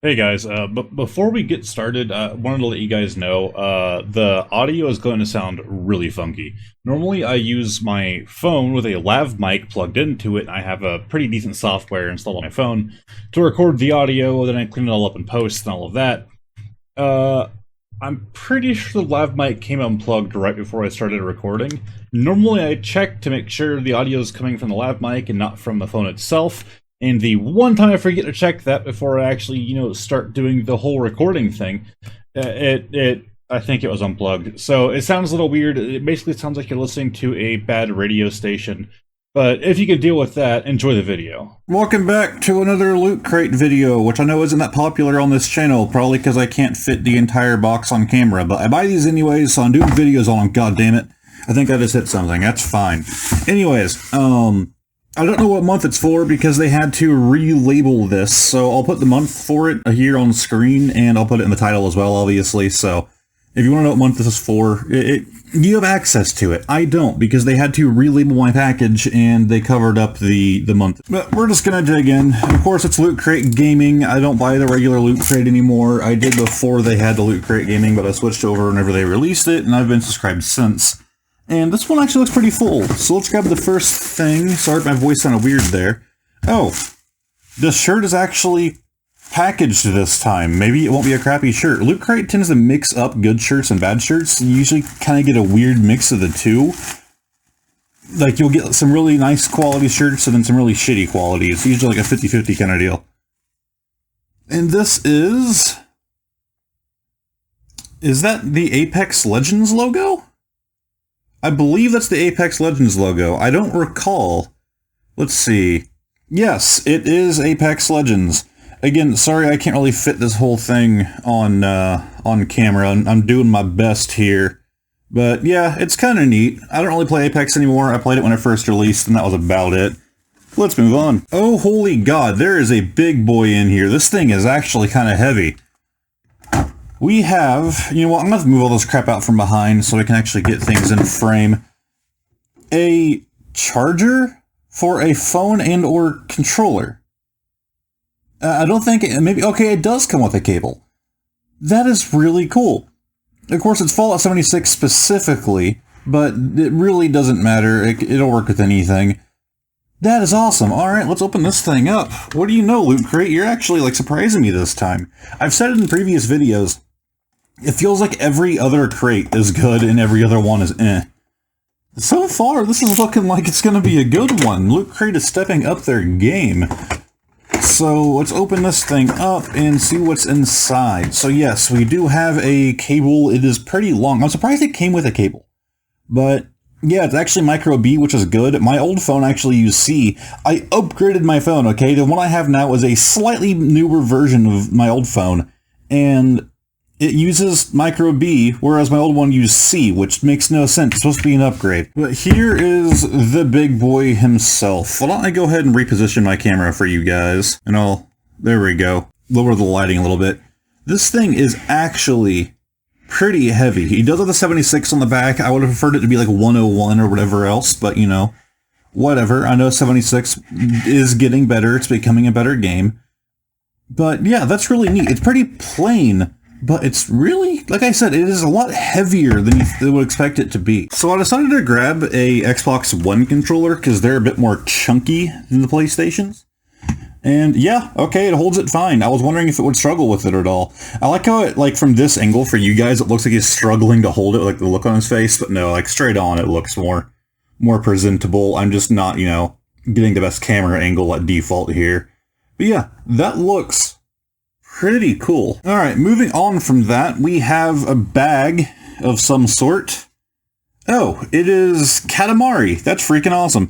Hey guys, but before we get started, I wanted to let you guys know the audio is going to sound really funky. Normally, I use my phone with a lav mic plugged into it, and I have a pretty decent software installed on my phone to record the audio, then I clean it all up in post and all of that. Uh, I'm pretty sure the lav mic came unplugged right before I started recording. Normally, I check to make sure the audio is coming from the lav mic and not from the phone itself. And the one time I forget to check that before I actually, start doing the whole recording thing, I think it was unplugged. So it sounds a little weird. It basically sounds like you're listening to a bad radio station. But if you can deal with that, enjoy the video. Welcome back to another Lootcrate video, which I know isn't that popular on this channel, probably because I can't fit the entire box on camera, but I buy these anyways, so I'm doing videos on them, goddammit. I think I just hit something, that's fine. Anyways, I don't know what month it's for because they had to relabel this, so I'll put the month for it here on screen, and I'll put it in the title as well, obviously, so if you want to know what month this is for, you have access to it. I don't, because they had to relabel my package, and they covered up the month. But we're just gonna dig in. Of course, it's Lootcrate Gaming. I don't buy the regular Loot Crate anymore. I did before they had the Lootcrate Gaming, but I switched over whenever they released it, and I've been subscribed since. And this one actually looks pretty full, so let's grab the first thing. Sorry if my voice sounded weird there. Oh, the shirt is actually packaged this time. Maybe it won't be a crappy shirt. Loot Crate tends to mix up good shirts and bad shirts. You usually kind of get a weird mix of the two. Like, you'll get some really nice quality shirts and then some really shitty quality. It's usually like a 50-50 kind of deal. And this is... Is that the Apex Legends logo? I believe that's the Apex Legends logo. I don't recall. Let's see. Yes, it is Apex Legends. Again, sorry I can't really fit this whole thing on camera. I'm doing my best here. But yeah, it's kind of neat. I don't really play Apex anymore. I played it when it first released, and that was about it. Let's move on. Oh, holy god, there is a big boy in here. This thing is actually kind of heavy. We have, you know what, I'm going to have to move all this crap out from behind so we can actually get things in frame. A charger for a phone and or controller. I don't think, maybe, okay, it does come with a cable. That is really cool. Of course, it's Fallout 76 specifically, but it really doesn't matter. It'll work with anything. That is awesome. Alright, let's open this thing up. What do you know, Loot Crate? You're actually, like, surprising me this time. I've said it in previous videos. It feels like every other crate is good and every other one is eh. So far, this is looking like it's going to be a good one. Loot Crate is stepping up their game. So let's open this thing up and see what's inside. So yes, we do have a cable. It is pretty long. I'm surprised it came with a cable. But yeah, it's actually micro B, which is good. My old phone actually used C. I upgraded my phone, okay? The one I have now is a slightly newer version of my old phone. And it uses micro B, whereas my old one used C, which makes no sense. It's supposed to be an upgrade. But here is the big boy himself. Why don't I go ahead and reposition my camera for you guys? And there we go. Lower the lighting a little bit. This thing is actually pretty heavy. He does have the 76 on the back. I would have preferred it to be like 101 or whatever else, but you know, whatever. I know 76 is getting better. It's becoming a better game. But yeah, that's really neat. It's pretty plain. But it's really, like I said, it is a lot heavier than you would expect it to be. So I decided to grab a Xbox One controller because they're a bit more chunky than the PlayStations. And yeah, okay, it holds it fine. I was wondering if it would struggle with it at all. I like how it, like from this angle for you guys, it looks like he's struggling to hold it, like the look on his face. But no, like straight on, it looks more presentable. I'm just not, you know, getting the best camera angle at default here. But yeah, that looks pretty cool. Alright, moving on from that, we have a bag of some sort. Oh, it is Katamari. That's freaking awesome.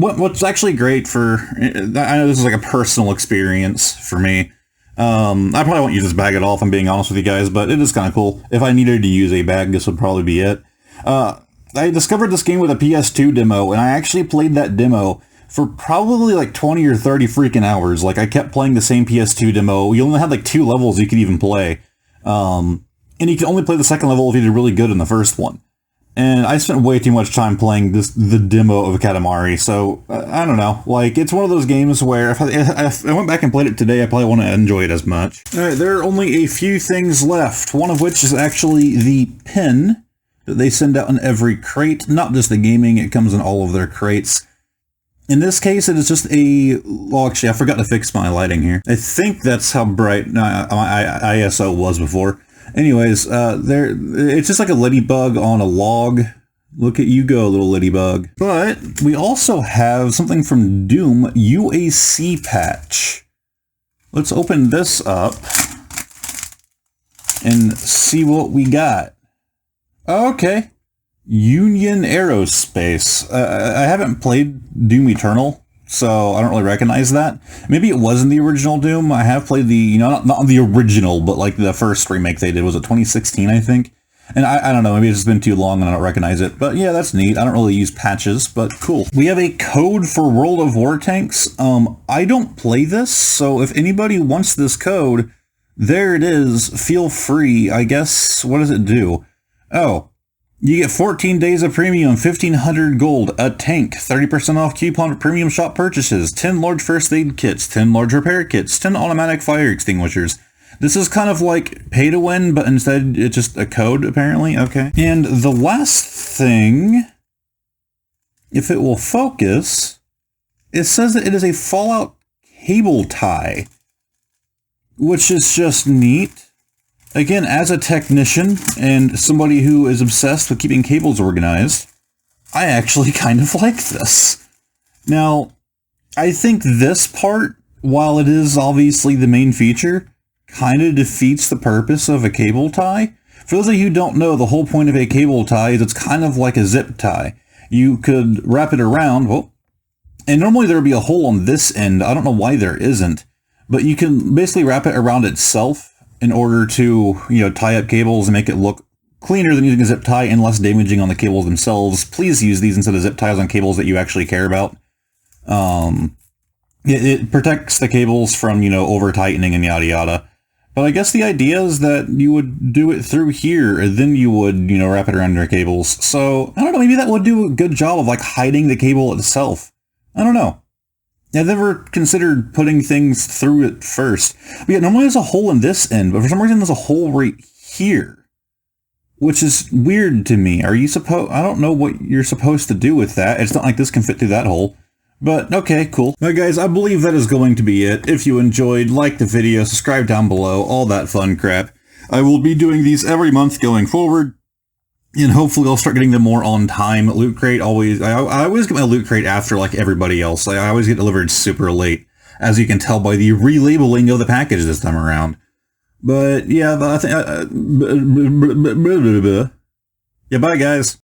What's actually great for... I know this is like a personal experience for me. I probably won't use this bag at all if I'm being honest with you guys, but it is kind of cool. If I needed to use a bag, this would probably be it. I discovered this game with a PS2 demo, and I actually played that demo for probably like 20 or 30 freaking hours. Like, I kept playing the same PS2 demo. You only had like 2 levels you could even play. And you could only play the second level if you did really good in the first one. and I spent way too much time playing the demo of Katamari, so I don't know. Like, it's one of those games where if I went back and played it today, I probably wouldn't enjoy it as much. Alright, there are only a few things left, one of which is actually the pin that they send out in every crate. Not just the gaming, it comes in all of their crates. In this case, it is just a... Well, actually, I forgot to fix my lighting here. I think that's how bright my ISO was before. Anyways, it's just like a ladybug on a log. Look at you go, little ladybug. But we also have something from Doom, UAC patch. Let's open this up and see what we got. Okay. Union Aerospace. I haven't played Doom Eternal, so I don't really recognize that. Maybe it was in the original Doom. I have played the, you know, not the original, but like the first remake they did. Was it 2016, I think? And I don't know, maybe it's just been too long and I don't recognize it. But yeah, that's neat. I don't really use patches, but cool. We have a code for World of War tanks. I don't play this, so if anybody wants this code, there it is. Feel free. I guess, what does it do? Oh. You get 14 days of premium, 1,500 gold, a tank, 30% off coupon premium shop purchases, 10 large first aid kits, 10 large repair kits, 10 automatic fire extinguishers. This is kind of like pay to win, but instead it's just a code, apparently. Okay. And the last thing, if it will focus, it says that it is a Fallout cable tie, which is just neat. Again, as a technician and somebody who is obsessed with keeping cables organized, I actually kind of like this. Now, I think this part, while it is obviously the main feature, kind of defeats the purpose of a cable tie. For those of you who don't know, the whole point of a cable tie is it's kind of like a zip tie. You could wrap it around, well, and normally there would be a hole on this end. I don't know why there isn't, but you can basically wrap it around itself in order to, you know, tie up cables and make it look cleaner than using a zip tie and less damaging on the cables themselves. Please use these instead of zip ties on cables that you actually care about. It protects the cables from, you know, over tightening and yada yada. But I guess the idea is that you would do it through here and then you would, you know, wrap it around your cables. So, I don't know, maybe that would do a good job of like hiding the cable itself. I don't know. I've never considered putting things through it first. But yeah, normally there's a hole in this end, but for some reason there's a hole right here. Which is weird to me. Are you I don't know what you're supposed to do with that. It's not like this can fit through that hole. But, okay, cool. Alright guys, I believe that is going to be it. If you enjoyed, like the video, subscribe down below, all that fun crap. I will be doing these every month going forward. And hopefully I'll start getting them more on time. Lootcrate always... I always get my Lootcrate after, like, everybody else. I always get delivered super late, as you can tell by the relabeling of the package this time around. But, yeah, I think... yeah, bye, guys.